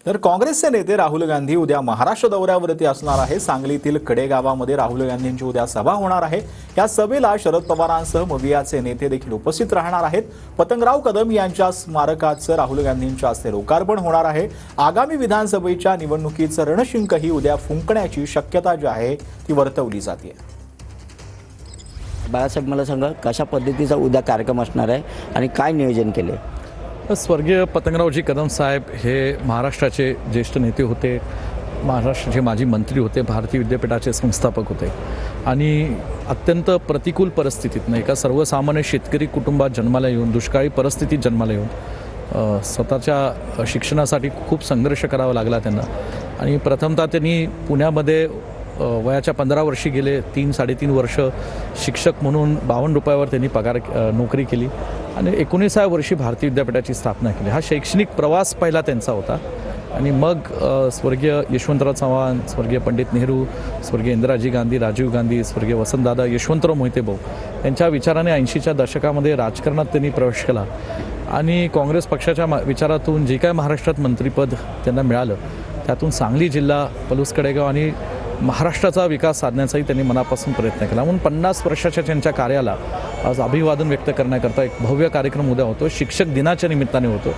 तर काँग्रेसचे नेते राहुल गांधी उद्या महाराष्ट्र दौऱ्यावरती असणार आहे। सांगलीतील कडेगावामध्ये राहुल गांधींची उद्या सभा होणार आहे। या सभेला शरद पवारांसह मवियाचे नेते देखील उपस्थित राहणार आहेत। पतंगराव कदम यांच्या स्मारकाचं राहुल गांधींच्या हस्ते लोकार्पण होणार आहे। आगामी विधानसभेच्या निवडणुकीचं रणशिंगही उद्या फुंकण्याची शक्यता जी आहे ती वर्तवली जाते। बाळासाहेब, मला सांगा कशा पद्धतीचा उद्या कार्यक्रम असणार आहे आणि काय नियोजन केले? स्वर्गीय पतंगरावजी कदम साहेब हे महाराष्ट्राचे ज्येष्ठ नेते होते, महाराष्ट्राचे माजी मंत्री होते, भारतीय विद्यापीठाचे संस्थापक होते आणि अत्यंत प्रतिकूल परिस्थितीतनं एका सर्वसामान्य शेतकरी कुटुंबात जन्माला येऊन, दुष्काळी परिस्थितीत जन्माला येऊन स्वतःच्या शिक्षणासाठी खूप संघर्ष करावा लागला त्यांना। आणि प्रथमतः त्यांनी पुण्यामध्ये वयाच्या 15 वर्षी गेले 3-3.5 वर्ष शिक्षक म्हणून 52 रुपयावर त्यांनी पगार नोकरी केली आणि 19व्या वर्षी भारतीय विद्यापीठाची स्थापना केली। हा शैक्षणिक प्रवास पहिला त्यांचा होता आणि मग स्वर्गीय यशवंतराव चव्हाण, स्वर्गीय पंडित नेहरू, स्वर्गीय इंदिराजी गांधी, राजीव गांधी, स्वर्गीय वसंतदादा, यशवंतराव मोहिते भाऊ यांच्या विचाराने 80च्या दशकामध्ये राजकारणात त्यांनी प्रवेश केला आणि काँग्रेस पक्षाच्या विचारातून जे काय महाराष्ट्रात मंत्रिपद त्यांना मिळालं त्यातून सांगली जिल्हा, पलूस कडेगाव आणि महाराष्ट्राचा विकास साधण्याचाही त्यांनी मनापासून प्रयत्न केला। म्हणून 50 वर्षाच्या त्यांच्या कार्याला आज अभिवादन व्यक्त करण्याकरता एक भव्य कार्यक्रम उद्या होतो, शिक्षक दिनाच्या निमित्ताने होतो।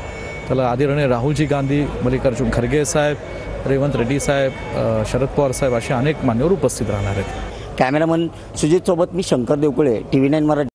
त्याला आदरणीय राहुलजी गांधी, मल्लिकार्जुन खरगे साहेब, रेवंत रेड्डी साहेब, शरद पवार साहेब असे अनेक मान्यवर उपस्थित राहणार आहेत। कॅमेरामन सुजित सोबत मी शंकर देवकुळे, TV9 मराठी।